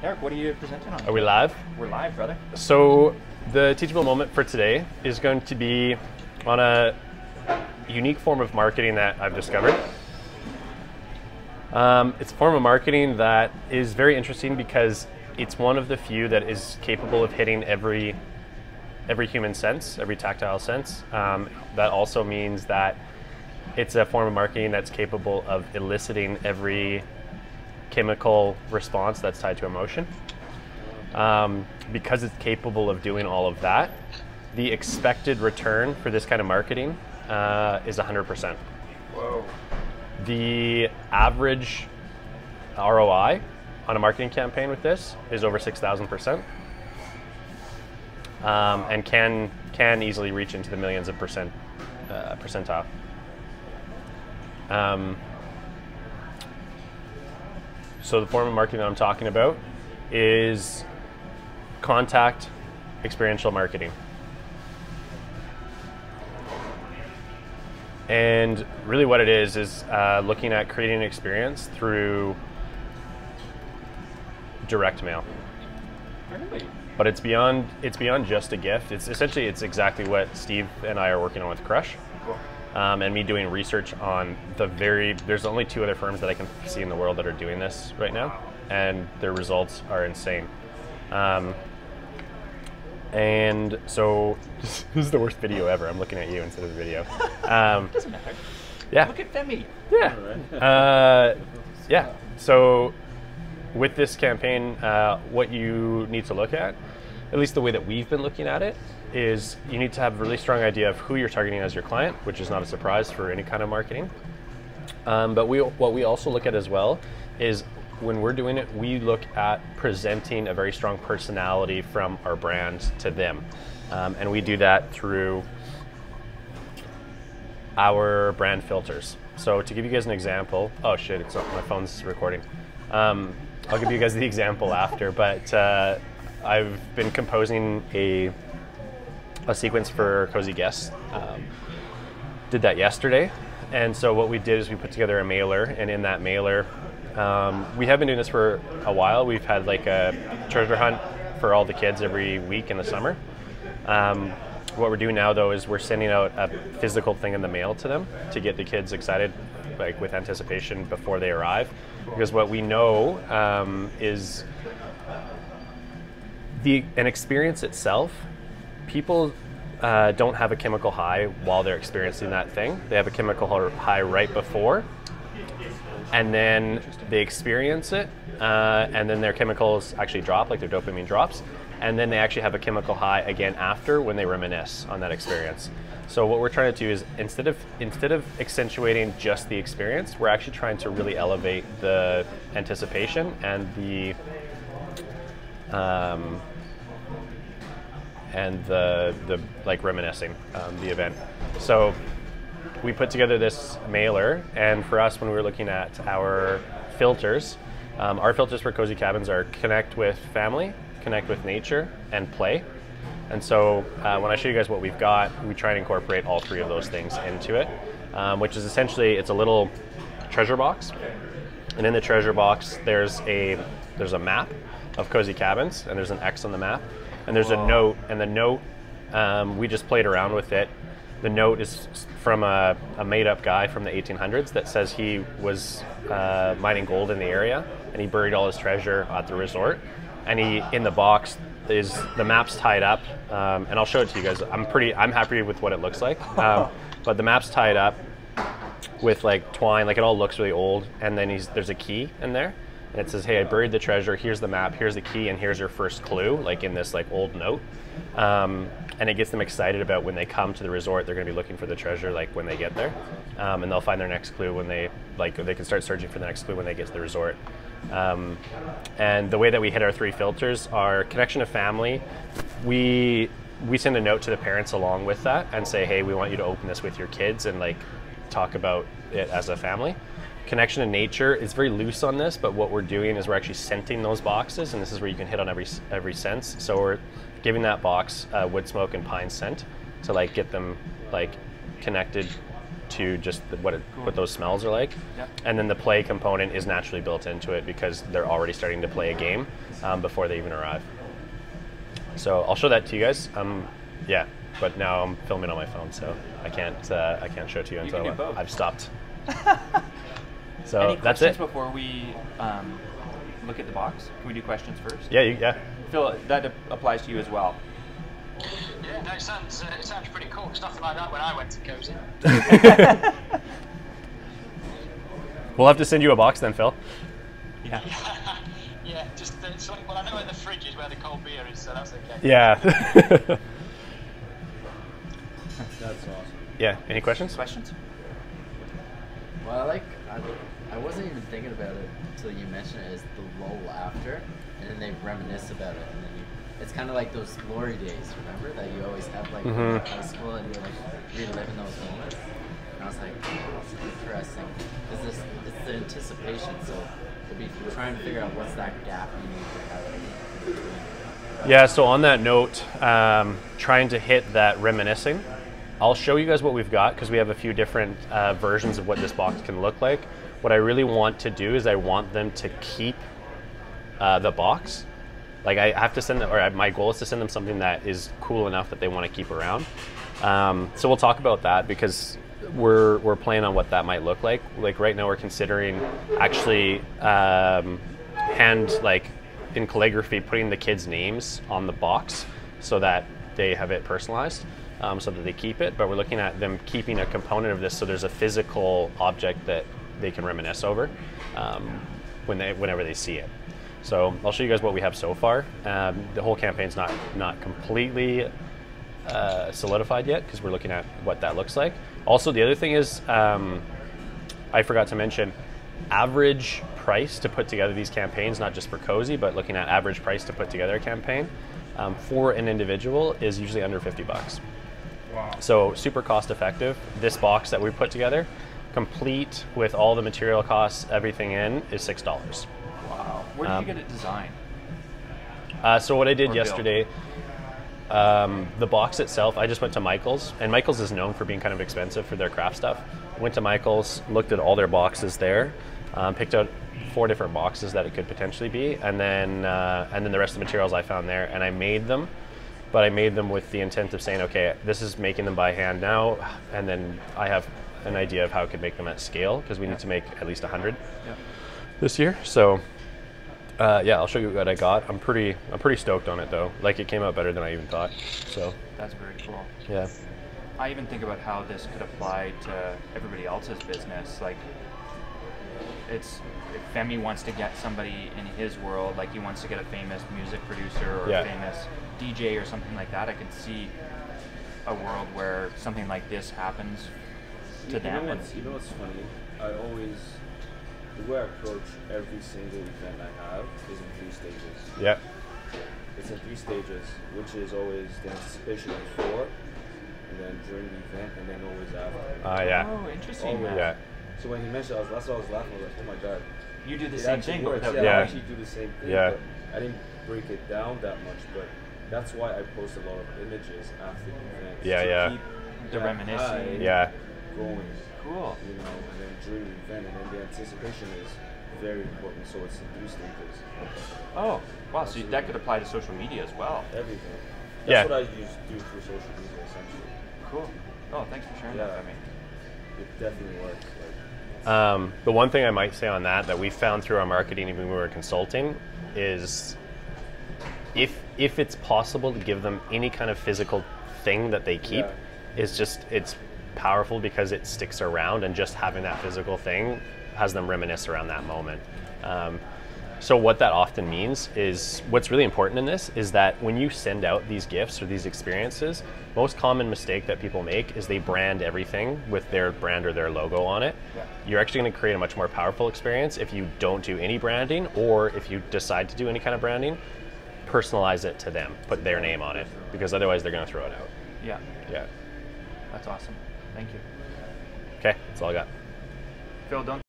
Eric, what are you presenting on? Are we live? We're live, brother. So the teachable moment for today is going to be on a unique form of marketing that I've discovered. It's a form of marketing that is very interesting because it's one of the few that is capable of hitting every human sense, every tactile sense. That also means that it's a form of marketing that's capable of eliciting every chemical response that's tied to emotion. Because it's capable of doing all of that, the expected return for this kind of marketing is 100%. Whoa. The average ROI on a marketing campaign with this is over 6,000%, and can easily reach into the millions of percentile. So the form of marketing that I'm talking about is contact experiential marketing. And really what it is looking at creating an experience through direct mail. Really? But it's beyond just a gift. It's exactly what Steve and I are working on with Crush. Cool. And me doing research on there's only 2 other firms that I can see in the world that are doing this right now, and their results are insane. And so this is the worst video ever. I'm looking at you instead of the video. Doesn't matter. Yeah. Look at Femi. Yeah. Yeah. So with this campaign, what you need to look at least the way that we've been looking at it, is you need to have a really strong idea of who you're targeting as your client, which is not a surprise for any kind of marketing. But what we also look at as well is when we're doing it, we look at presenting a very strong personality from our brand to them. And we do that through our brand filters. So to give you guys an example, oh shit, it's not, my phone's recording. I'll give you guys the example after, but I've been composing a sequence for Cozy Guests. Did that yesterday. And so what we did is we put together a mailer, and in that mailer, we have been doing this for a while. We've had like a treasure hunt for all the kids every week in the summer. What we're doing now though is we're sending out a physical thing in the mail to them to get the kids excited, like with anticipation before they arrive. Because what we know is an experience itself, people don't have a chemical high while they're experiencing that thing. They have a chemical high right before, and then they experience it, and then their chemicals actually drop, like their dopamine drops, and then they actually have a chemical high again after when they reminisce on that experience. So what we're trying to do is instead of accentuating just the experience, we're actually trying to really elevate the anticipation and the like reminiscing the event. So we put together this mailer, and for us, when we were looking at our filters for Cozy Cabins are connect with family, connect with nature, and play. And so when I show you guys what we've got, we try and incorporate all 3 of those things into it, which is essentially, it's a little treasure box. And in the treasure box, there's a map of Cozy Cabins, and there's an X on the map. And there's a note, and the note, we just played around with it. The note is from a made-up guy from the 1800s that says he was mining gold in the area, and he buried all his treasure at the resort. And in the box is the map's tied up, and I'll show it to you guys. I'm happy with what it looks like, but the map's tied up with like twine, like it all looks really old. And then there's a key in there. And it says, hey, I buried the treasure, here's the map, here's the key, and here's your first clue, like in this like old note. And it gets them excited about when they come to the resort, they're gonna be looking for the treasure like when they get there. And they'll find their next clue when they can start searching for the next clue when they get to the resort. And the way that we hit our 3 filters are connection to family. We send a note to the parents along with that and say, hey, we want you to open this with your kids and like talk about it as a family. Connection to nature is very loose on this, but what we're doing is we're actually scenting those boxes, and this is where you can hit on every sense. So we're giving that box wood smoke and pine scent to like get them like connected to just what those smells are like. Yep. And then the play component is naturally built into it because they're already starting to play a game before they even arrive. So I'll show that to you guys. Yeah, but now I'm filming on my phone, so I can't show it to you can do until both. I've stopped. So Any that's questions it. before we look at the box? Can we do questions first? Yeah. Phil, that applies to you as well. Yeah, no, it sounds pretty cool. It's nothing like that when I went to Cozy. We'll have to send you a box then, Phil. Yeah. Yeah, just well, I know where the fridge is where the cold beer is, so that's okay. Yeah. That's awesome. Yeah. Any questions? Questions? Well, I wasn't even thinking about it until you mentioned it as the lull after, and then they reminisce about it, and then it's kind of like those glory days, remember, that you always have like in high school, and you're like reliving those moments. And I was like, oh, that's interesting. It's the anticipation, so we'll be trying to figure out what's that gap you need to have in between. Yeah, so on that note, trying to hit that reminiscing, I'll show you guys what we've got because we have a few different versions of what this box can look like. What I really want to do is I want them to keep the box. Like I have to send them, or my goal is to send them something that is cool enough that they want to keep around. So we'll talk about that because we're playing on what that might look like. Like right now we're considering actually in calligraphy putting the kids' names on the box so that they have it personalized, so that they keep it. But we're looking at them keeping a component of this so there's a physical object that they can reminisce over whenever they see it. So I'll show you guys what we have so far. The whole campaign's not completely solidified yet because we're looking at what that looks like. Also, the other thing is, I forgot to mention, average price to put together these campaigns, not just for Cozy, but looking at average price to put together a campaign for an individual is usually under $50. Wow. So super cost effective. This box that we put together, complete with all the material costs, everything in, is $6. Wow. Where did you get it designed? So what I did Or yesterday, the box itself, I just went to Michael's, and Michael's is known for being kind of expensive for their craft stuff. Went to Michael's, looked at all their boxes there, picked out 4 different boxes that it could potentially be, and then the rest of the materials I found there, and I made them. But I made them with the intent of saying, okay, this is making them by hand now, and then I have an idea of how I could make them at scale because we need to make at least 100 this year. So yeah, I'll show you what I got. I'm pretty stoked on it though. Like it came out better than I even thought. So That's very cool. yeah. I even think about how this could apply to everybody else's business. Like, if Femi wants to get somebody in his world, like he wants to get a famous music producer or a famous DJ or something like that, I could see a world where something like this happens to them. You know what's funny? The way I approach every single event I have is in 3 stages. Yeah. It's in 3 stages, which is always the anticipation before, and then during the event, and then always after. Yeah. Oh, interesting. Always. Man. Yeah. So when he mentioned, that's why I was laughing. I was like, oh my god. You do the It same actually thing, but works. without Yeah, I Yeah. actually do the same thing. Yeah. But I didn't break it down that much, but that's why I post a lot of images after the event. Yeah, to yeah. keep The that reminiscing. high Yeah. going. Cool. You know, and then during the event, and then the anticipation is very important. So it's in 3 stages. Oh, wow. So that could apply to social media as well. Everything. Yeah. That's what I do for social media essentially. Cool. Oh, thanks for sharing that Yeah. with me. It definitely works. The one thing I might say on that we found through our marketing, even when we were consulting, is if it's possible to give them any kind of physical thing that they keep, it's powerful because it sticks around, and just having that physical thing has them reminisce around that moment. So what that often means is, what's really important in this is that when you send out these gifts or these experiences, most common mistake that people make is they brand everything with their brand or their logo on it. Yeah. You're actually going to create a much more powerful experience if you don't do any branding, or if you decide to do any kind of branding, personalize it to them, put their name on it, because otherwise they're going to throw it out. Yeah. Yeah. That's awesome. Thank you. Okay, that's all I got. Phil, don't